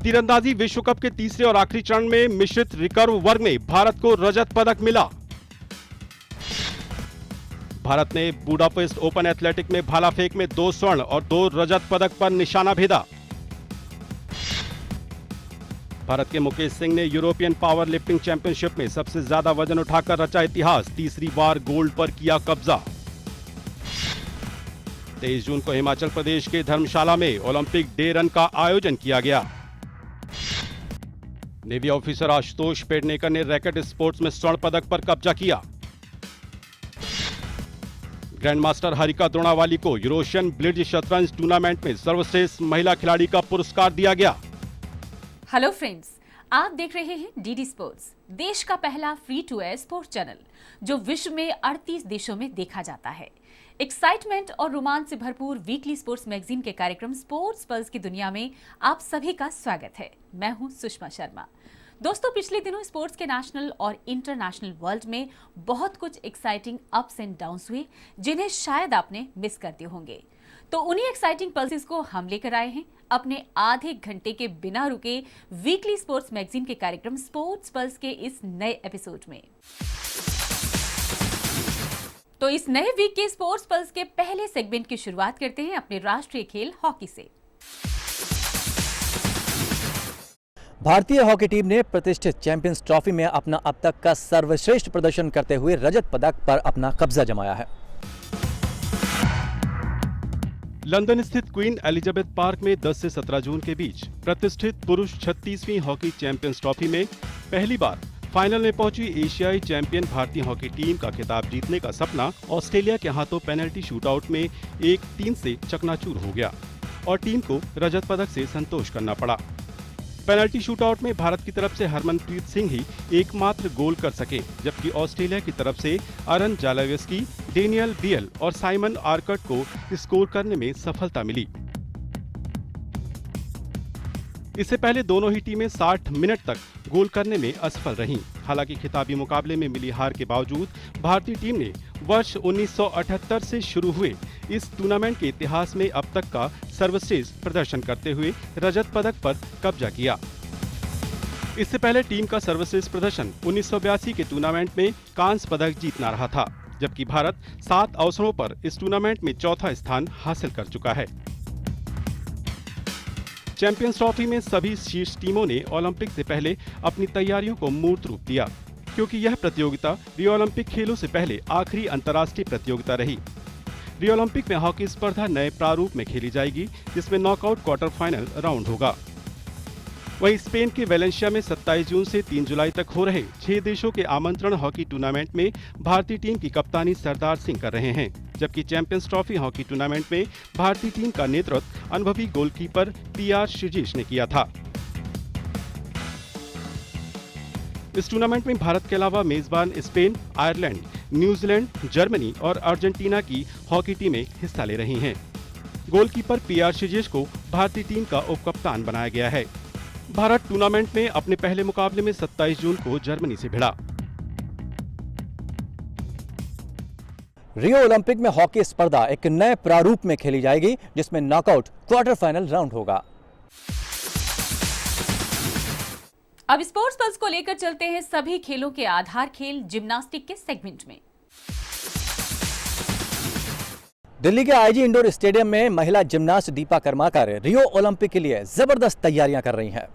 तीरंदाजी विश्व कप के तीसरे और आखिरी चरण में मिश्रित रिकर्व वर्ग में भारत को रजत पदक मिला। भारत ने बुडापेस्ट ओपन एथलेटिक में भाला फेंक में 2 स्वर्ण और 2 रजत पदक पर निशाना भेदा। भारत के मुकेश सिंह ने यूरोपियन पावर लिफ्टिंग चैंपियनशिप में सबसे ज्यादा वजन उठाकर रचा इतिहास, तीसरी बार गोल्ड पर किया कब्जा। 23 जून को हिमाचल प्रदेश के धर्मशाला में ओलंपिक डे रन का आयोजन किया गया। नेवी ऑफिसर आशुतोष पेडनेकर ने रैकेट स्पोर्ट्स में स्वर्ण पदक पर कब्जा किया। ग्रैंड मास्टर हरिका द्रोणावाली को यूरोशियन ब्लिट्ज शतरंज टूर्नामेंट में सर्वश्रेष्ठ महिला खिलाड़ी का पुरस्कार दिया गया। हेलो फ्रेंड्स, आप देख रहे हैं डीडी स्पोर्ट्स, देश का पहला free to air sports channel जो विश्व में 38 देशों में देखा जाता है। एक्साइटमेंट और रोमांच से भरपूर वीकली स्पोर्ट्स मैगजीन के कार्यक्रम स्पोर्ट्स पल्स की दुनिया में आप सभी का स्वागत है। मैं हूं सुषमा शर्मा। दोस्तों, पिछले दिनों स्पोर्ट्स के नेशनल और इंटरनेशनल वर्ल्ड में बहुत कुछ एक्साइटिंग अप्स एंड डाउन्स हुए जिन्हें शायद आपने मिस कर दिए होंगे। तो उन्हीं एक्साइटिंग पल्सेस को हम लेकर आए हैं अपने आधे घंटे के बिना रुके वीकली स्पोर्ट्स मैगजीन के कार्यक्रम स्पोर्ट्स पल्स के इस नए एपिसोड में। तो इस नए वीक के स्पोर्ट्स पल्स के पहले सेगमेंट की शुरुआत करते हैं अपने राष्ट्रीय खेल हॉकी से। भारतीय हॉकी टीम ने प्रतिष्ठित चैंपियंस ट्रॉफी में अपना अब तक का सर्वश्रेष्ठ प्रदर्शन करते हुए रजत पदक पर अपना कब्जा जमाया है। लंदन स्थित क्वीन एलिजाबेथ पार्क में 10 से 17 जून के बीच प्रतिष्ठित पुरुष 36वीं हॉकी चैंपियंस ट्रॉफी में पहली बार फाइनल में पहुंची एशियाई चैंपियन भारतीय हॉकी टीम का खिताब जीतने का सपना ऑस्ट्रेलिया के हाथों पेनल्टी शूटआउट में 1-3 से चकनाचूर हो गया और टीम को रजत पदक से संतोष करना पड़ा। पेनल्टी शूटआउट में भारत की तरफ से हरमनप्रीत सिंह ही एकमात्र गोल कर सके, जबकि ऑस्ट्रेलिया की तरफ से अरन जालावेस्की, डेनियल बियल और साइमन आर्कट को स्कोर करने में सफलता मिली। इससे पहले दोनों ही टीमें 60 मिनट तक गोल करने में असफल रहीं। हालांकि खिताबी मुकाबले में मिली हार के बावजूद भारतीय टीम ने वर्ष 1978 से शुरू हुए इस टूर्नामेंट के इतिहास में अब तक का सर्वश्रेष्ठ प्रदर्शन करते हुए रजत पदक पर कब्जा किया। इससे पहले टीम का सर्वश्रेष्ठ प्रदर्शन 1982 के टूर्नामेंट में कांस्य पदक जीतना रहा था, जबकि भारत 7 अवसरों पर इस टूर्नामेंट में चौथा स्थान हासिल कर चुका है। चैंपियंस ट्रॉफी में सभी शीर्ष टीमों ने ओलंपिक से पहले अपनी तैयारियों को मूर्त रूप दिया, क्योंकि यह प्रतियोगिता रियो ओलंपिक खेलों से पहले आखिरी अंतर्राष्ट्रीय प्रतियोगिता रही। रियो ओलंपिक में हॉकी स्पर्धा नए प्रारूप में खेली जाएगी, जिसमें नॉकआउट क्वार्टर फाइनल राउंड होगा। वहीं स्पेन के वेलेंशिया में 27 जून से 3 जुलाई तक हो रहे 6 देशों के आमंत्रण हॉकी टूर्नामेंट में भारतीय टीम की कप्तानी सरदार सिंह कर रहे हैं, जबकि चैंपियंस ट्रॉफी हॉकी टूर्नामेंट में भारतीय टीम का नेतृत्व अनुभवी गोलकीपर पीआर श्रीजेश ने किया था। इस टूर्नामेंट में भारत के अलावा मेजबान स्पेन, आयरलैंड, न्यूजीलैंड, जर्मनी और अर्जेंटीना की हॉकी टीमें हिस्सा ले रही हैं। गोलकीपर पीआर श्रीजेश को भारतीय टीम का उपकप्तान बनाया गया है। भारत टूर्नामेंट में अपने पहले मुकाबले में 27 जून को जर्मनी से भिड़ा। रियो ओलंपिक में हॉकी स्पर्धा एक नए प्रारूप में खेली जाएगी, जिसमें नॉकआउट क्वार्टर फाइनल राउंड होगा। अब स्पोर्ट्स पल्स को लेकर चलते हैं सभी खेलों के आधार खेल जिम्नास्टिक के सेगमेंट में। दिल्ली के आईजी इंडोर स्टेडियम में महिला gymnast Deepa Karmakar Rio Olympic के लिए जबरदस्त तैयारियां कर रही हैं।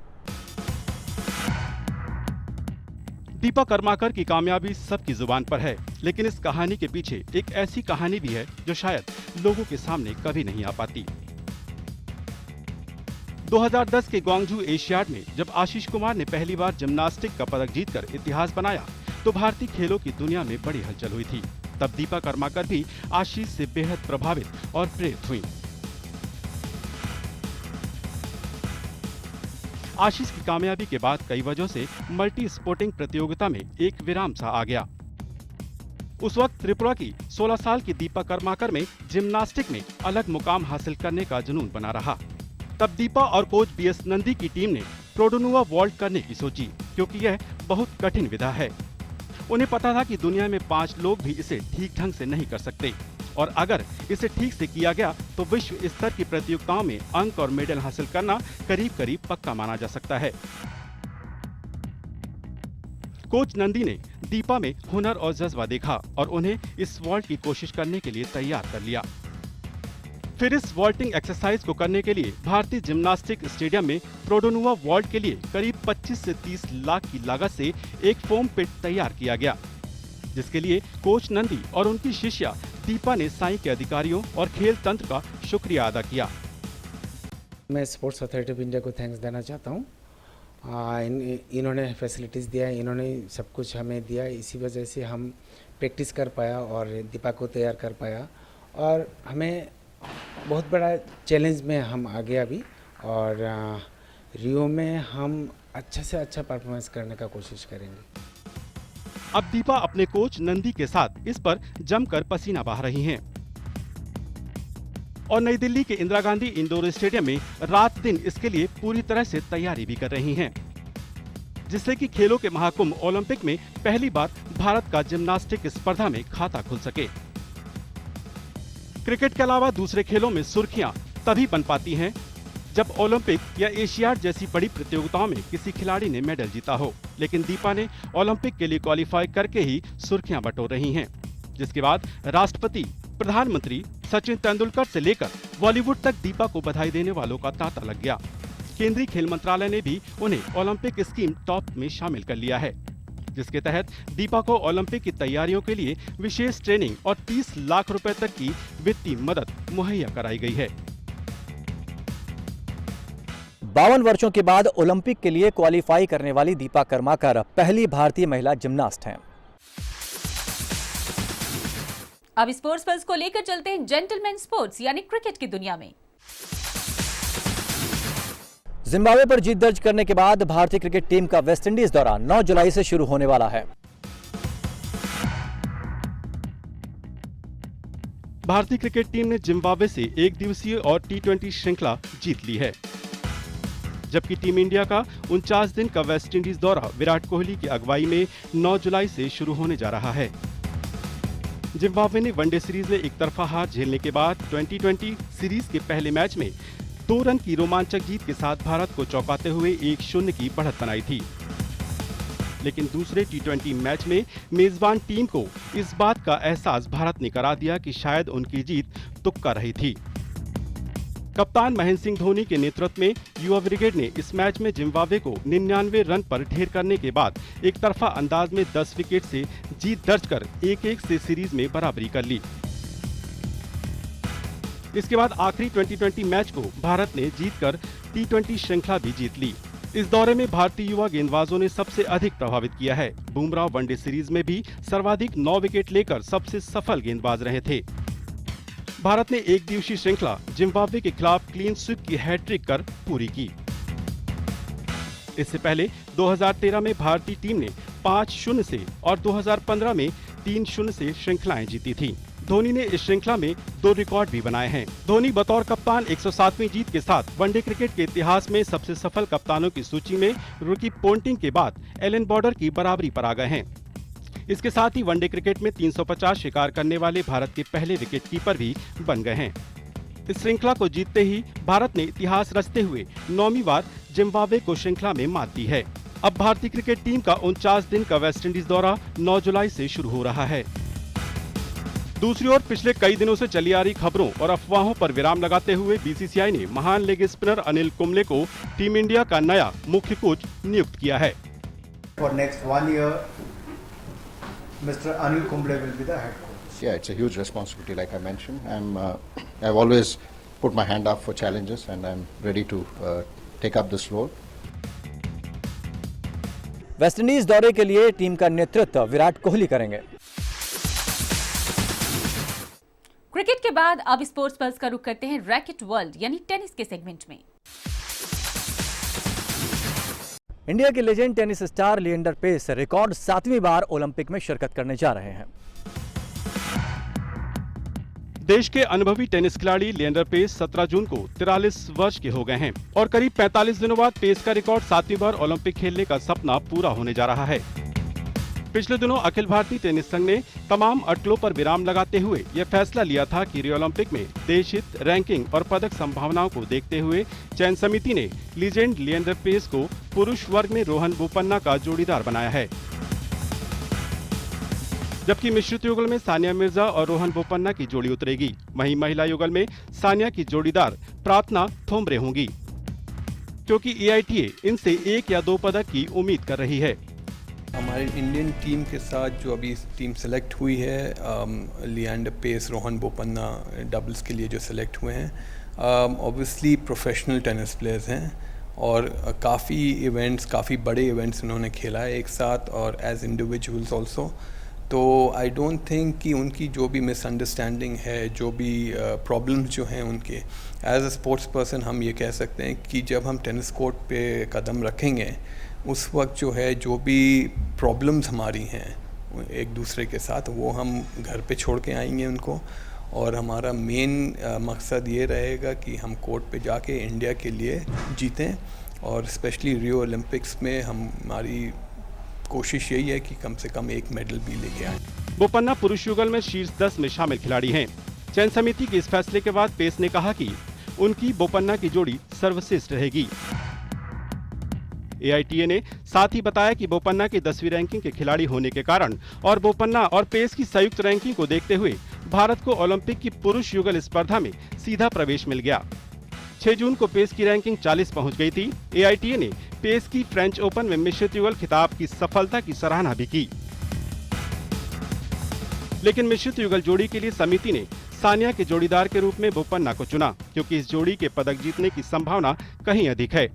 दीपा कर्माकर की कामयाबी सबकी जुबान पर है, लेकिन इस कहानी के पीछे एक ऐसी कहानी भी है जो शायद लोगों के सामने कभी नहीं आ पाती। 2010 के ग्वांगझू एशियाड में जब आशीष कुमार ने पहली बार जिम्नास्टिक का पदक जीतकर इतिहास बनाया, तो भारतीय खेलों की दुनिया में बड़ी हलचल हुई थी। तब दीपा कर्माकर भी आशीष से बेहद प्रभावित और प्रेरित हुई। आशीष की कामयाबी के बाद कई वजहों से मल्टी स्पोर्टिंग प्रतियोगिता में एक विराम सा आ गया। उस वक्त त्रिपुरा की 16 साल की दीपा कर्माकर में जिम्नास्टिक में अलग मुकाम हासिल करने का जुनून बना रहा। तब दीपा और कोच बीएस नंदी की टीम ने प्रोडोनुआ वॉल्ट करने की सोची, क्योंकि यह बहुत कठिन विधा है। उन्हें पता था कि दुनिया में 5 लोग भी इसे ठीक ढंग से नहीं कर सकते। और अगर इसे ठीक से किया गया तो विश्व स्तर की प्रतियोगिताओं में अंक और मेडल हासिल करना करीब करीब पक्का माना जा सकता है। कोच नंदी ने दीपा में हुनर और जज्बा देखा और उन्हें इस वॉल्ट की कोशिश करने के लिए तैयार कर लिया। फिर इस वॉल्टिंग एक्सरसाइज को करने के लिए भारतीय जिम्नास्टिक स्टेडियम में प्रोडोनुआ वॉल्ट के लिए करीब 25 से 30 लाख की लागत से एक फोम पिट तैयार किया गया, जिसके लिए कोच नंदी और उनकी शिष्या दीपा ने साई के अधिकारियों और खेल तंत्र का शुक्रिया अदा किया। मैं स्पोर्ट्स अथॉरिटी ऑफ इंडिया को थैंक्स देना चाहता हूँ। इन्होंने फैसिलिटीज़ दिया, इन्होंने सब कुछ हमें दिया, इसी वजह से हम प्रैक्टिस कर पाया और दीपा को तैयार कर पाया और हमें बहुत बड़ा चैलेंज में हम आ गए अभी और रियो में हम अच्छा से अच्छा परफॉर्मेंस करने का कोशिश करेंगे। अब दीपा अपने कोच नंदी के साथ इस पर जमकर पसीना बहा रही हैं और नई दिल्ली के इंदिरा गांधी इंडोर स्टेडियम में रात दिन इसके लिए पूरी तरह से तैयारी भी कर रही हैं, जिससे कि खेलों के महाकुंभ ओलंपिक में पहली बार भारत का जिम्नास्टिक स्पर्धा में खाता खुल सके। क्रिकेट के अलावा दूसरे खेलों में सुर्खियां तभी बन पाती हैं जब ओलंपिक या एशियाड जैसी बड़ी प्रतियोगिताओं में किसी खिलाड़ी ने मेडल जीता हो, लेकिन दीपा ने ओलंपिक के लिए क्वालिफाई करके ही सुर्खियां बटोर रही हैं, जिसके बाद राष्ट्रपति, प्रधानमंत्री, सचिन तेंदुलकर से लेकर बॉलीवुड तक दीपा को बधाई देने वालों का तांता लग गया। केंद्रीय खेल मंत्रालय ने भी उन्हें ओलंपिक स्कीम टॉप में शामिल कर लिया है, जिसके तहत दीपा को ओलंपिक की तैयारियों के लिए विशेष ट्रेनिंग और 30 लाख रुपए तक की वित्तीय मदद मुहैया कराई गई है। 52 वर्षों के बाद ओलंपिक के लिए क्वालिफाई करने वाली दीपा कर्माकर पहली भारतीय महिला जिम्नास्ट हैं। अब स्पोर्ट्स पल्स को लेकर चलते हैं जेंटलमैन स्पोर्ट्स यानी क्रिकेट की दुनिया में। जिम्बाब्वे पर जीत दर्ज करने के बाद भारतीय क्रिकेट टीम का वेस्टइंडीज दौरा 9 जुलाई से शुरू होने वाला है। भारतीय क्रिकेट टीम ने जिम्बाब्वे से एक दिवसीय और T20 श्रृंखला जीत ली है, जबकि टीम इंडिया का 49 दिन का वेस्टइंडीज दौरा विराट कोहली की अगुवाई में 9 जुलाई से शुरू होने जा रहा है। जिम्बाब्वे ने वनडे सीरीज में एक तरफा हार झेलने के बाद 2020 सीरीज के पहले मैच में 2 रन की रोमांचक जीत के साथ भारत को चौंकाते हुए 1-0 की बढ़त बनाई थी, लेकिन दूसरे T20 मैच में मेजबान टीम को इस बात का एहसास भारत ने करा दिया कि शायद उनकी जीत तुक्का रही थी। कप्तान महेंद्र सिंह धोनी के नेतृत्व में युवा ब्रिगेड ने इस मैच में जिम्बाब्वे को 99 रन पर ढेर करने के बाद एक तरफा अंदाज में 10 विकेट से जीत दर्ज कर 1-1 से सीरीज में बराबरी कर ली। इसके बाद आखिरी 2020 मैच को भारत ने जीतकर T20 श्रृंखला भी जीत ली। इस दौरे में भारतीय युवा गेंदबाजों ने सबसे अधिक प्रभावित किया है। बुमराह वनडे सीरीज में भी सर्वाधिक 9 विकेट लेकर सबसे सफल गेंदबाज रहे थे। भारत ने एक दिवसीय श्रृंखला जिम्बाब्वे के खिलाफ क्लीन स्वीप की हैट्रिक कर पूरी की। इससे पहले 2013 में भारतीय टीम ने 5-0 से और 2015 में 3-0 से श्रृंखलाएं जीती थी। धोनी ने इस श्रृंखला में 2 रिकॉर्ड भी बनाए हैं। धोनी बतौर कप्तान 107वीं जीत के साथ वनडे क्रिकेट के इतिहास में सबसे सफल कप्तानों की सूची में रुकी पोंटिंग के बाद एलन बॉर्डर की बराबरी पर आ गए हैं। इसके साथ ही वनडे क्रिकेट में 350 शिकार करने वाले भारत के पहले विकेट कीपर भी बन गए हैं। इस श्रृंखला को जीतते ही भारत ने इतिहास रचते हुए 9वीं बार जिम्बाब्वे को श्रृंखला में मात दी है। अब भारतीय क्रिकेट टीम का 49 दिन का वेस्टइंडीज दौरा 9 जुलाई से शुरू हो रहा है। दूसरी ओर पिछले कई दिनों से चली आ रही खबरों और अफवाहों पर विराम लगाते हुए बीसीसीआई ने महान लेग स्पिनर अनिल कुंबले को टीम इंडिया का नया मुख्य कोच नियुक्त किया है। For next 1 year, Mr. Anil Kumble will be the head coach. Yeah, it's a huge responsibility, like I mentioned. I've always put my hand up for challenges, and I'm ready to take up this role. West Indies दौरे के लिए team का नेतृत्व विराट कोहली करेंगे। Cricket के बाद अब sports pulse का रुख करते हैं रैकेट वर्ल्ड यानी टेनिस के सेगमेंट में। इंडिया के legend tennis star Leander Paes record 7वीं बार ओलंपिक में शिरकत करने जा रहे हैं। देश के अनुभवी टेनिस खिलाड़ी लिएंडर पेस 17 जून को 43 वर्ष के हो गए हैं और करीब 45 दिनों बाद पेस का रिकॉर्ड 7वीं बार ओलंपिक खेलने का सपना पूरा होने जा रहा है। पिछले दिनों अखिल भारतीय टेनिस संघ ने तमाम अटकलों पर विराम लगाते हुए यह फैसला लिया था कि रियो ओलंपिक में देश हित, रैंकिंग और पदक संभावनाओं को देखते हुए चयन समिति ने लीजेंड लिएंडर पेस को पुरुष वर्ग में रोहन बोपन्ना का जोड़ीदार बनाया है, जबकि मिश्रित युगल में सानिया मिर्जा और रोहन बोपन्ना की जोड़ी उतरेगी। वहीं महिला युगल में सानिया की जोड़ीदार प्रार्थना थोम्ब्रे होंगी, क्योंकि AITA इनसे 1 या 2 पदक की उम्मीद कर रही है। हमारी इंडियन टीम के साथ जो अभी टीम सेलेक्ट हुई है, लिएंडर पेस, रोहन बोपन्ना डबल्स के लिए जो सेलेक्ट हुए हैं, ऑब्वियसली प्रोफेशनल टेनिस प्लेयर्स हैं और काफ़ी बड़े इवेंट्स उन्होंने खेला है एक साथ और एज इंडिविजुअल्स ऑल्सो। तो आई डोंट थिंक कि उनकी जो भी मिसअंडरस्टैंडिंग है, जो भी प्रॉब्लम्स जो हैं उनके, एज अ स्पोर्ट्स पर्सन हम ये कह सकते हैं कि जब हम टेनिस कोर्ट पे कदम रखेंगे उस वक्त जो है जो भी प्रॉब्लम्स हमारी हैं एक दूसरे के साथ वो हम घर पे छोड़ के आएंगे उनको, और हमारा मेन मकसद ये रहेगा कि हम कोर्ट पे जाके इंडिया के लिए जीतें और स्पेशली रियो ओलंपिक्स में हमारी कोशिश यही है कि कम से कम एक मेडल भी लेके आए। बोपन्ना पुरुष युगल में शीर्ष 10 में शामिल खिलाड़ी हैं। चयन समिति के इस फैसले के बाद पेस ने कहा कि उनकी बोपन्ना की जोड़ी सर्वश्रेष्ठ रहेगी। AITA ने साथ ही बताया कि बोपन्ना की 10वीं रैंकिंग के खिलाड़ी होने के कारण और बोपन्ना और पेस की संयुक्त रैंकिंग को देखते हुए भारत को ओलंपिक की पुरुष युगल स्पर्धा में सीधा प्रवेश मिल गया। 6 जून को पेस की रैंकिंग 40 पहुंच गई थी। AITA ने पेस की फ्रेंच ओपन में मिश्रित युगल खिताब की सफलता की सराहना भी की, लेकिन मिश्रित युगल जोड़ी के लिए समिति ने सानिया के जोड़ीदार के रूप में बोपन्ना को चुना, क्योंकि इस जोड़ी के पदक जीतने की संभावना कहीं अधिक है।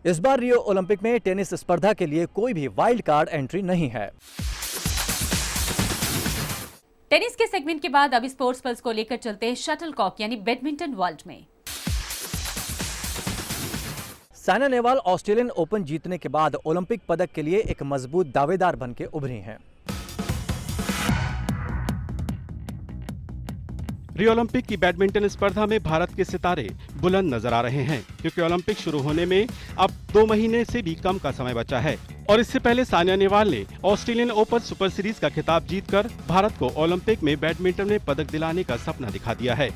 इस बार रियो ओलंपिक में टेनिस स्पर्धा के लिए कोई भी वाइल्ड कार्ड एंट्री नहीं है। टेनिस के सेगमेंट के बाद अब स्पोर्ट्स पल्स को लेकर चलते हैं शटलकॉक यानी बैडमिंटन वर्ल्ड में। साइना नेहवाल ऑस्ट्रेलियन ओपन जीतने के बाद ओलंपिक पदक के लिए एक मजबूत दावेदार बनकर उभरी हैं। रियो ओलंपिक की बैडमिंटन स्पर्धा में भारत के सितारे बुलंद नजर आ रहे हैं, क्योंकि ओलंपिक शुरू होने में अब 2 महीने से भी कम का समय बचा है और इससे पहले सानिया नेहवाल ने ऑस्ट्रेलियन ओपन सुपर सीरीज का खिताब जीतकर भारत को ओलंपिक में बैडमिंटन में पदक दिलाने का सपना दिखा दिया है।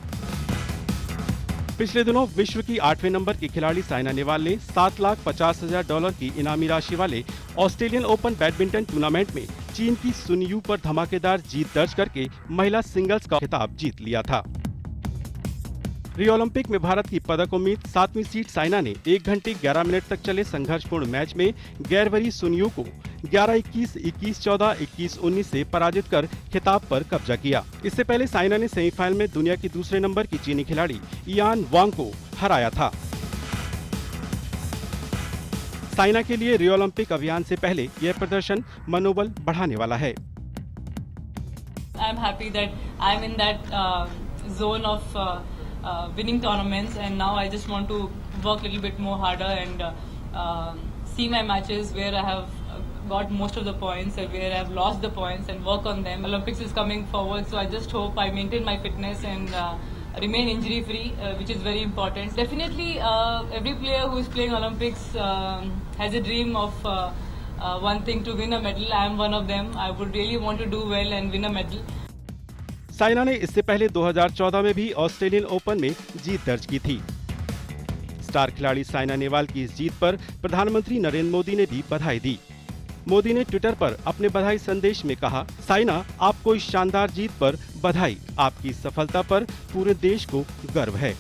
पिछले दिनों विश्व की 8वें नंबर की खिलाड़ी साइना नेहवाल ने $7,50,000 की इनामी राशि वाले ऑस्ट्रेलियन ओपन बैडमिंटन टूर्नामेंट में चीन की सुन यू पर धमाकेदार जीत दर्ज करके महिला सिंगल्स का खिताब जीत लिया था। रियो ओलंपिक में भारत की पदक उम्मीद 7वीं सीड साइना ने 1 घंटे 11 मिनट तक चले संघर्षपूर्ण मैच में गैरवरी सुन यू को 11-21, 21-14, 21-19 से पराजित कर खिताब पर कब्जा किया। इससे पहले साइना ने सेमीफाइनल में दुनिया की दूसरे नंबर की चीनी खिलाड़ी इयान वांग को हराया था। साइना के लिए रियो ओलंपिक अभियान से पहले यह प्रदर्शन मनोबल बढ़ाने वाला है। I'm happy that I'm in that zone of winning tournaments, and now I just want to work a little bit more harder and see my matches where I have got most of the points and where I have lost the points and work on them. Olympics is coming forward, so I just hope I maintain my fitness and remain injury free, which is very important. Definitely every player who is playing Olympics has a dream of one thing, to win a medal. I am one of them. I would really want to do well and win a medal. Saina ने इससे पहले 2014 में भी Australian open में जीत दर्ज की थी। Star खिलाड़ी साइना नेहवाल की इस जीत पर प्रधानमंत्री नरेंद्र मोदी ने भी बधाई दी। मोदी ने ट्विटर पर अपने बधाई संदेश में कहा, साइना, आपको इस शानदार जीत पर बधाई। आपकी सफलता पर पूरे देश को गर्व है।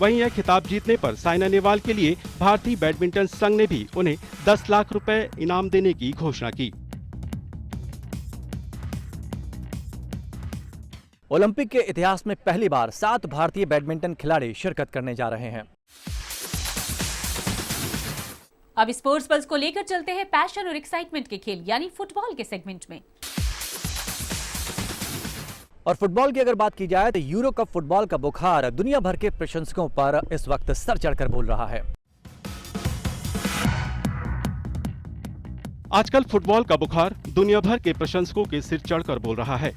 वहीं यह खिताब जीतने पर साइना नेहवाल के लिए भारतीय बैडमिंटन संघ ने भी उन्हें 10 लाख रुपए इनाम देने की घोषणा की। ओलंपिक के इतिहास में पहली बार 7 भारतीय बैडमिंटन खिलाड़ी शिरकत करने जा रहे हैं। अब स्पोर्ट्स पल्स को लेकर चलते हैं पैशन और एक्साइटमेंट के खेल यानी फुटबॉल के सेगमेंट में। और फुटबॉल की अगर बात की जाए तो यूरो कप फुटबॉल का बुखार दुनिया भर के प्रशंसकों पर इस वक्त सर चढ़कर बोल रहा है। आजकल फुटबॉल का बुखार दुनिया भर के प्रशंसकों के सिर चढ़कर बोल रहा है।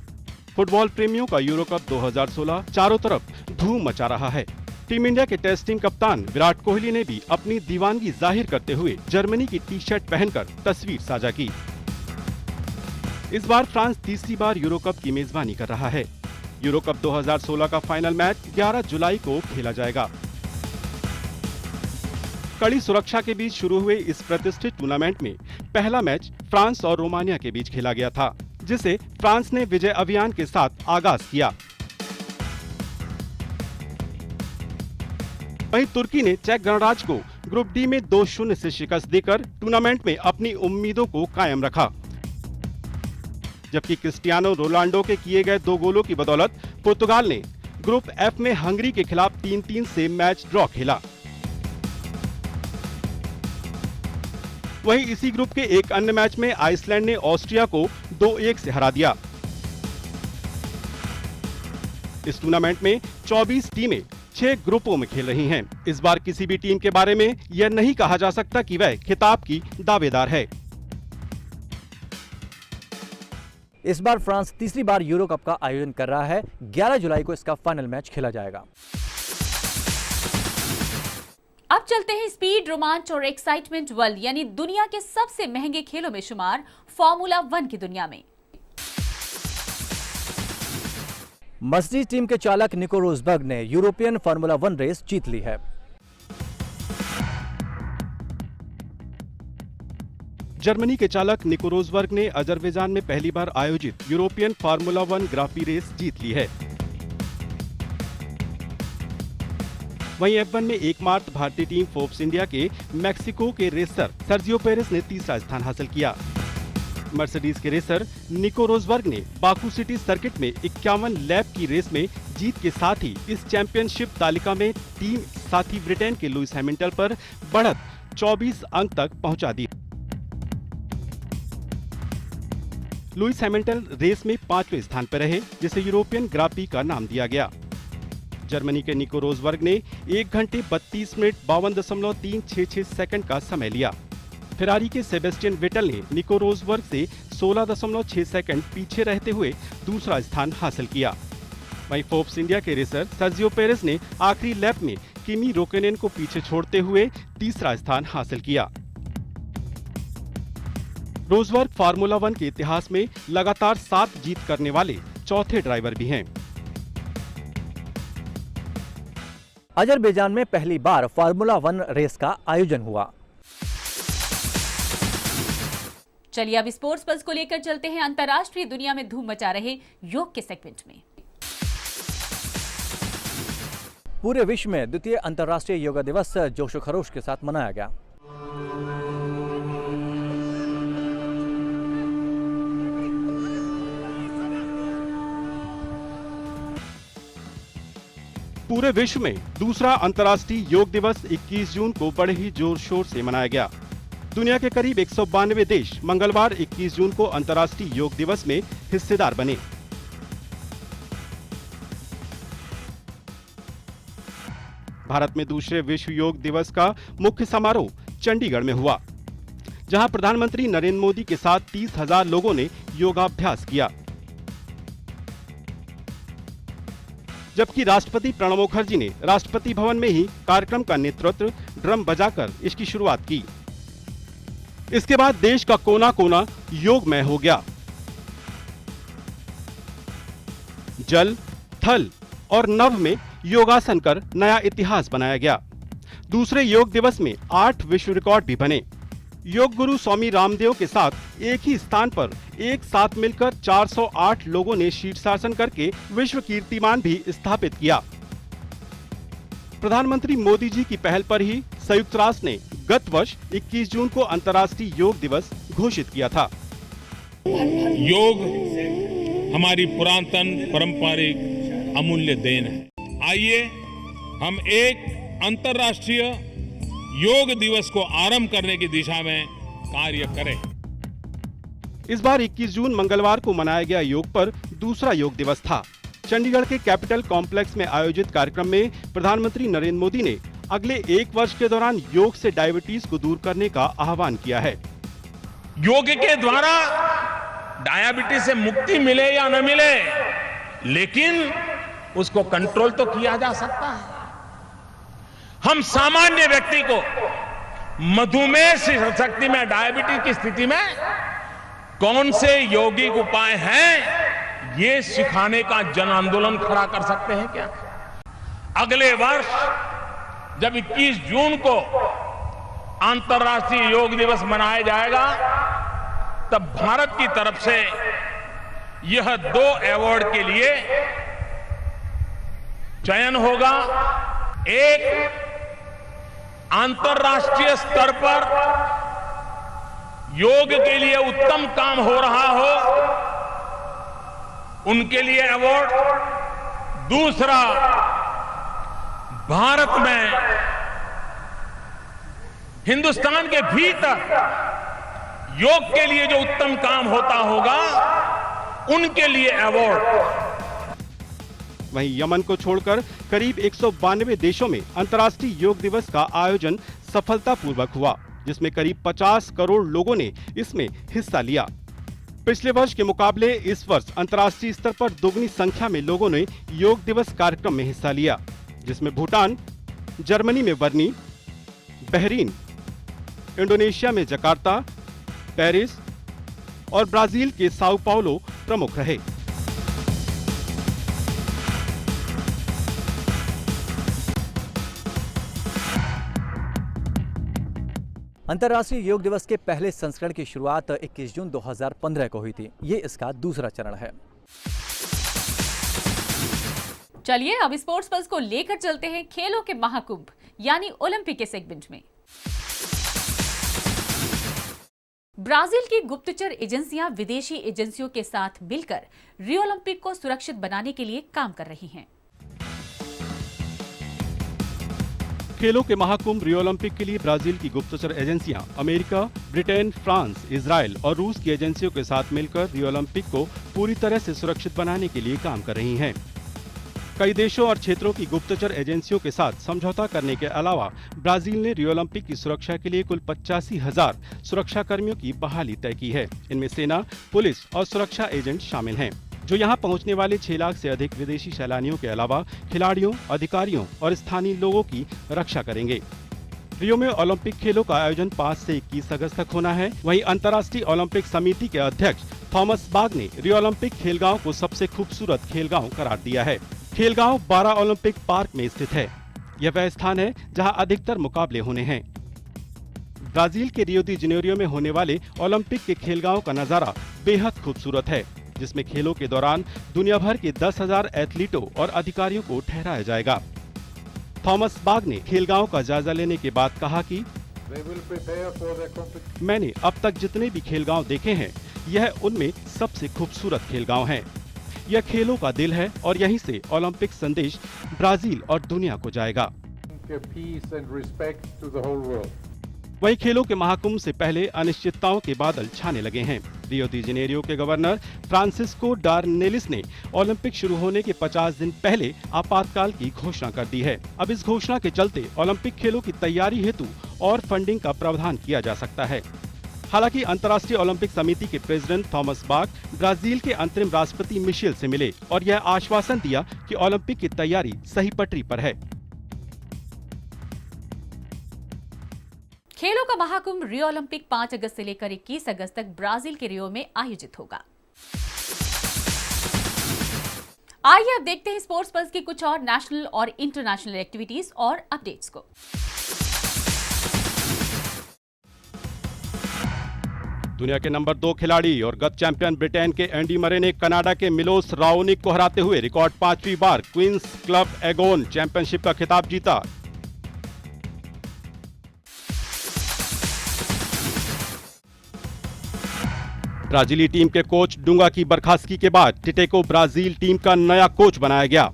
फुटबॉल प्रेमियों का यूरो कप 2016 चारों तरफ धूम मचा रहा है। टीम इंडिया के टेस्टिंग कप्तान विराट कोहली ने भी अपनी दीवानगी जाहिर करते हुए जर्मनी की टी-शर्ट पहनकर तस्वीर साझा की। इस बार फ्रांस तीसरी बार यूरो कप की मेजबानी कर रहा है। यूरो कप 2016 का फाइनल मैच 11 जुलाई को खेला जाएगा। कड़ी सुरक्षा के बीच शुरू हुए इस प्रतिष्ठित टूर्नामेंट में पहला मैच फ्रांस और रोमानिया के बीच खेला गया था, जिसे फ्रांस ने विजय अभियान के साथ आगाज किया। वहीं तुर्की ने चेक गणराज्य को ग्रुप डी में 2-0 से शिकस्त देकर टूर्नामेंट में अपनी उम्मीदों को कायम रखा, जबकि क्रिस्टियानो रोनाल्डो के किए गए 2 गोलों की बदौलत पुर्तगाल ने ग्रुप एफ में हंगरी के खिलाफ 3-3 से मैच ड्रॉ खेला। वहीं इसी ग्रुप के एक अन्य मैच में आइसलैंड ने ऑस्ट्रिया को 2-1 से हरा दिया। इस टूर्नामेंट में 24 टीमें 6 ग्रुपों में खेल रही हैं। इस बार किसी भी टीम के बारे में यह नहीं कहा जा सकता कि वह खिताब की दावेदार है। इस बार फ्रांस तीसरी बार यूरो कप का आयोजन कर रहा है। 11 जुलाई को इसका फाइनल मैच खेला जाएगा। अब चलते हैं स्पीड, रोमांच और एक्साइटमेंट वर्ल्ड यानी दुनिया के सबसे महंगे खेलों में शुमार फॉर्मूला 1 की दुनिया में। मर्सिडीज टीम के चालक निको रोजबर्ग ने यूरोपियन फार्मूला 1 रेस जीत ली है। जर्मनी के चालक निको रोजबर्ग ने अजरबैजान में पहली बार आयोजित यूरोपियन फार्मूला 1 ग्रांप्री रेस जीत ली है। वहीं F1 में एकमात्र भारतीय टीम फोर्ब्स इंडिया के मैक्सिको के रेसर सर्जियो पेरेस ने तीसरा स्थान हासिल किया। मर्सिडीज के रेसर निको रोजबर्ग ने बाकू सिटी सर्किट में 51 लैप की रेस में जीत के साथ ही इस चैंपियनशिप तालिका में टीम साथी ब्रिटेन के लुइस हैमिल्टन पर बढ़त 24 अंक तक पहुंचा दी। लुइस हैमिल्टन रेस में 5वें स्थान पर रहे, जिसे यूरोपियन ग्रांप्री का नाम दिया गया। जर्मनी के निको रोजबर्ग ने 1 घंटे 32 मिनट 52.366 सेकंड का समय लिया। फेरारी के सेबेस्टियन वेटल ने निको रोजबर्ग से 16.6 सेकंड पीछे रहते हुए दूसरा स्थान हासिल किया। वहीं फोर्ब्स इंडिया के रेसर सर्जियो पेरेस ने आखिरी लैप में किमी रोकेनेन को पीछे छोड़ते हुए तीसरा स्थान हासिल किया। रोजबर्ग फार्मूला 1 के इतिहास में लगातार 7 जीत करने वाले चौथे ड्राइवर भी हैं। अजरबैजान में पहली बार फार्मूला 1 रेस का आयोजन हुआ। चलिए अब स्पोर्ट्स पल्स को लेकर चलते हैं अंतर्राष्ट्रीय दुनिया में धूम मचा रहे योग के सेगमेंट में। पूरे विश्व में द्वितीय अंतर्राष्ट्रीय योगा दिवस जोशो खरोश के साथ मनाया गया। पूरे विश्व में दूसरा अंतर्राष्ट्रीय योग दिवस 21 जून को बड़े ही जोर शोर से मनाया गया। दुनिया के करीब 192 देश मंगलवार 21 जून को अंतर्राष्ट्रीय योग दिवस में हिस्सेदार बने। भारत में दूसरे विश्व योग दिवस का मुख्य समारोह चंडीगढ़ में हुआ, जहां प्रधानमंत्री नरेंद्र मोदी के साथ 30,000 लोगों ने योगाभ्यास किया, जबकि राष्ट्रपति प्रणब मुखर्जी ने राष्ट्रपति भवन में ही कार्यक्रम का नेतृत्व ड्रम बजाकर इसकी शुरुआत की। इसके बाद देश का कोना कोना योगमय हो गया। जल, थल और नभ में योगासन कर नया इतिहास बनाया गया। दूसरे योग दिवस में 8 विश्व रिकॉर्ड भी बने। योग गुरु स्वामी रामदेव के साथ एक ही स्थान पर एक साथ मिलकर 408 लोगों ने शीर्षासन करके विश्व कीर्तिमान भी स्थापित किया। प्रधानमंत्री मोदी जी की पहल पर ही संयुक्त राष्ट्र ने गत वर्ष 21 जून को अंतर्राष्ट्रीय योग दिवस घोषित किया था। योग हमारी पुरातन पारंपरिक अमूल्य देन है। आइए हम एक अंतर्राष्ट्रीय योग दिवस को आरंभ करने की दिशा में कार्य करें। इस बार 21 जून मंगलवार को मनाया गया योग पर दूसरा योग दिवस था। चंडीगढ़ के कैपिटल कॉम्प्लेक्स में आयोजित कार्यक्रम में प्रधानमंत्री नरेंद्र मोदी ने अगले 1 वर्ष के दौरान योग से डायबिटीज को दूर करने का आह्वान किया है। योग के द्वारा डायबिटीज से मुक्ति मिले या न मिले, लेकिन उसको कंट्रोल तो किया जा सकता है। हम सामान्य व्यक्ति को मधुमेह शक्ति में, डायबिटीज की स्थिति में कौन से यौगिक उपाय हैं, ये सिखाने का जन आंदोलन खड़ा कर सकते हैं क्या? अगले वर्ष जब 21 जून को अंतर्राष्ट्रीय योग दिवस मनाया जाएगा, तब भारत की तरफ से यह 2 अवार्ड के लिए चयन होगा। एक अंतर्राष्ट्रीय स्तर पर योग के लिए उत्तम काम हो रहा हो, उनके लिए अवार्ड। दूसरा, भारत में, हिंदुस्तान के भीतर योग के लिए जो उत्तम काम होता होगा, उनके लिए अवार्ड। वहीं यमन को छोड़कर करीब 192 देशों में अंतर्राष्ट्रीय योग दिवस का आयोजन सफलतापूर्वक हुआ, जिसमें करीब 50 करोड़ लोगों ने इसमें हिस्सा लिया। पिछले वर्ष के मुकाबले इस वर्ष अंतर्राष्ट्रीय स्तर पर दोगुनी संख्या में लोगों ने योग दिवस कार्यक्रम में हिस्सा लिया, जिसमें भूटान, जर्मनी में बर्नी, बहरीन, इंडोनेशिया में जकार्ता, पेरिस और ब्राजील के साओ पाउलो प्रमुख रहे। अंतर्राष्ट्रीय योग दिवस के पहले संस्करण की शुरुआत 21 जून 2015 को हुई थी। ये इसका दूसरा चरण है। चलिए अब स्पोर्ट्स पल्स को लेकर चलते हैं खेलों के महाकुंभ यानी ओलंपिक के सेगमेंट में। ब्राजील की गुप्तचर एजेंसियां विदेशी एजेंसियों के साथ मिलकर रियो ओलंपिक को सुरक्षित बनाने के लिए काम कर रही हैं। खेलों के महाकुंभ रियो ओलंपिक के लिए ब्राजील की गुप्तचर एजेंसियां अमेरिका, ब्रिटेन, फ्रांस, इजराइल और रूस की एजेंसियों के साथ मिलकर रियो ओलंपिक को पूरी तरह से सुरक्षित बनाने के लिए काम कर रही हैं। कई देशों और क्षेत्रों की गुप्तचर एजेंसियों के साथ समझौता करने के अलावा ब्राजील ने रियो ओलंपिक की सुरक्षा के लिए कुल 85,000 सुरक्षा कर्मियों की बहाली तय की है। इनमें सेना, पुलिस और सुरक्षा एजेंट शामिल हैं, जो यहां पहुंचने वाले 6 लाख से अधिक विदेशी सैलानियों के अलावा खिलाड़ियों, अधिकारियों और स्थानीय लोगों की रक्षा करेंगे। रियो में ओलंपिक खेलों का आयोजन 5 से 21 अगस्त तक होना है। वहीं अंतर्राष्ट्रीय ओलंपिक समिति के अध्यक्ष थॉमस बाग ने रियो ओलंपिक खेलगांव को सबसे खूबसूरत खेलगांव करार दिया है। खेलगांव 12 ओलंपिक पार्क में स्थित है। यह वह स्थान है जहां अधिकतर मुकाबले होने हैं। ब्राजील के रियो दी जनेरियो में होने वाले ओलंपिक के खेलगांव का नजारा बेहद खूबसूरत है, जिसमें खेलों के दौरान दुनिया भर के 10,000 एथलीटों और अधिकारियों को ठहराया जाएगा। थॉमस बाग ने खेलगांव का जायजा लेने के बाद कहा कि मैंने अब तक जितने भी खेलगांव देखे हैं, यह उनमें सबसे खूबसूरत खेलगांव है। यह खेलों का दिल है और यहीं से ओलंपिक संदेश ब्राजील और दुनिया को जाएगा। वहीं खेलों के महाकुंभ से पहले अनिश्चितताओं के बादल छाने लगे हैं। रियो दी जनेरियो के गवर्नर फ्रांसिस्को डार्नेलिस ने ओलंपिक शुरू होने के 50 दिन पहले आपातकाल की घोषणा कर दी है। अब इस घोषणा के चलते ओलंपिक खेलों की तैयारी हेतु और फंडिंग का प्रावधान किया जा सकता है। हालांकि अंतर्राष्ट्रीय ओलंपिक समिति के प्रेसिडेंट थॉमस बाक ब्राजील के अंतरिम राष्ट्रपति मिशेल से मिले और यह आश्वासन दिया कि ओलंपिक की तैयारी सही पटरी पर है। खेलों का महाकुंभ रियो ओलंपिक 5 अगस्त से लेकर 21 अगस्त तक ब्राजील के रियो में आयोजित होगा। आइए अब देखते हैं स्पोर्ट्स पल्स की कुछ और नेशनल और इंटरनेशनल एक्टिविटीज और अपडेट्स को। दुनिया के नंबर 2 खिलाड़ी और गत चैंपियन ब्रिटेन के एंडी मरे ने कनाडा के मिलोस राओनिक को हराते हुए रिकॉर्ड 5वीं बार क्वींस क्लब एगोन चैंपियनशिप का खिताब जीता। ब्राजीली टीम के कोच डुंगा की बर्खास्तगी के बाद टिटे को ब्राजील टीम का नया कोच बनाया गया।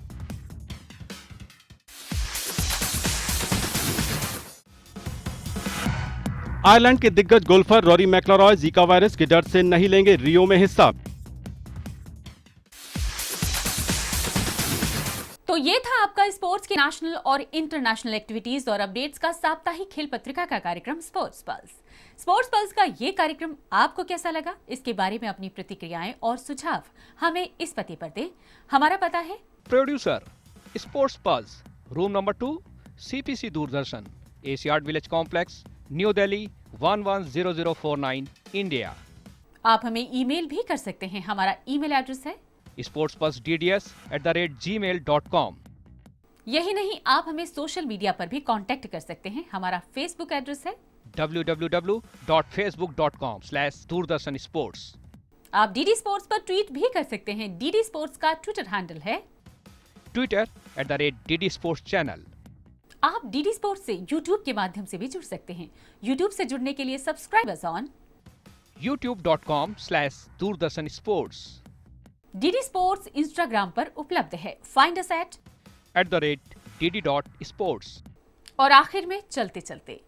आयरलैंड के दिग्गज गोल्फर रॉरी मैक्लारॉय जीका वायरस के डर से नहीं लेंगे रियो में हिस्सा। तो ये था आपका स्पोर्ट्स की नेशनल और इंटरनेशनल एक्टिविटीज और अपडेट्स का साप्ताहिक खेल पत्रिका का कार्यक्रम स्पोर्ट्स पल्स। स्पोर्ट्स पल्स का ये कार्यक्रम आपको कैसा लगा, इसके बारे में अपनी प्रतिक्रियाएं और सुझाव हमें इस पते पर दें। हमारा पता है producer sports pulse, room number 2, CPC Doordarshan, Asiad village complex, new Delhi 110049, India. आप हमें ईमेल भी कर सकते हैं। हमारा ईमेल एड्रेस है sportsbusdds@gmail.com। यही नहीं, आप हमें सोशल मीडिया पर भी कांटेक्ट कर सकते हैं। हमारा फेसबुक एड्रेस है www.facebook.com/दूरदर्शन स्पोर्ट्स। आप डीडी स्पोर्ट्स पर ट्वीट भी कर सकते हैं। डीडी स्पोर्ट्स का ट्विटर हैंडल है ट्विटर @DD-Sports-Channel। आप डीडी स्पोर्ट्स से यूट्यूब के माध्यम से भी जुड़ सकते हैं। यूट्यूब से जुड़ने के लिए सब्सक्राइब अस ऑन youtube.com/दूरदर्शन स्पोर्ट्स। डीडी स्पोर्ट्स इंस्टाग्राम पर उपलब्ध है। Find us at @DD.Sports। और आखिर में चलते चलते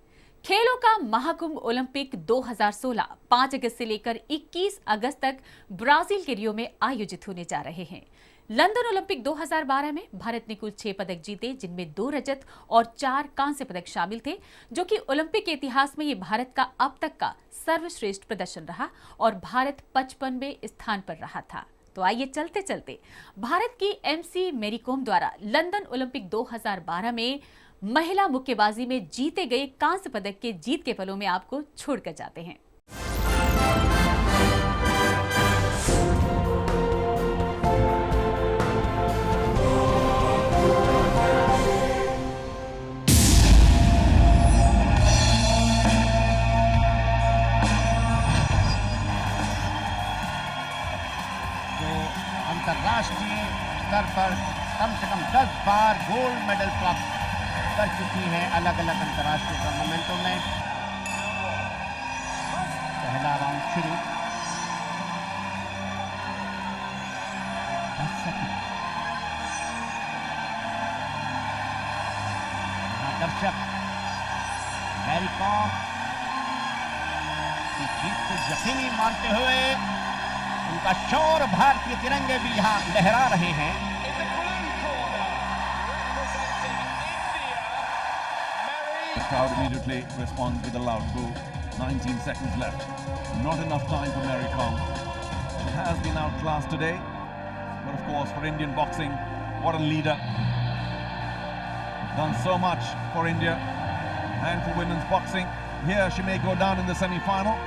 खेलों का महाकुंभ ओलंपिक 2016 5 अगस्त से लेकर 21 अगस्त तक ब्राजील के रियो में आयोजित होने जा रहे हैं। लंदन ओलंपिक 2012 में भारत ने कुल 6 पदक जीते, जिनमें 2 रजत और 4 कांस्य पदक शामिल थे, जो कि ओलंपिक के इतिहास में ये भारत का अब तक का सर्वश्रेष्ठ प्रदर्शन रहा और भारत 55वें स्थान पर रहा था। तो आइए चलते चलते भारत की MC मैरी कॉम द्वारा लंदन ओलंपिक 2012 में महिला मुक्केबाजी में जीते गए कांस्य पदक के जीत के पलों में आपको छोड़कर जाते हैं। अंतर्राष्ट्रीय स्तर पर कम से कम 10 बार गोल्ड मेडल प्राप्त कर चुकी है अलग अलग अंतर्राष्ट्रीय टूर्नामेंटों में। पहला राउंड शुरू। 10 सेकंड। दर्शक मैरी कॉम की जीत को यकीनी मानते हुए उनका शौर भारतीय तिरंगे भी यहाँ लहरा रहे हैं। The crowd immediately responds with a loud boo. 19 seconds left. Not enough time for Mary Kom. She has been outclassed today, but of course for Indian boxing, what a leader. Done so much for India and for women's boxing. Here she may go down in the semi-final.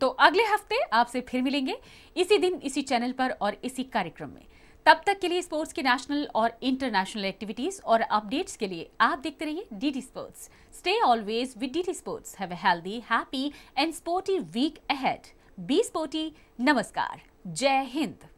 तो अगले हफ्ते आपसे फिर मिलेंगे इसी दिन, इसी channel पर और इसी कार्यक्रम में। तब तक के लिए स्पोर्ट्स की नेशनल और इंटरनेशनल एक्टिविटीज और अपडेट्स के लिए आप देखते रहिए DD sports. Stay always with DD sports. Have a healthy, happy and sporty week ahead. Be sporty. नमस्कार। जय हिंद।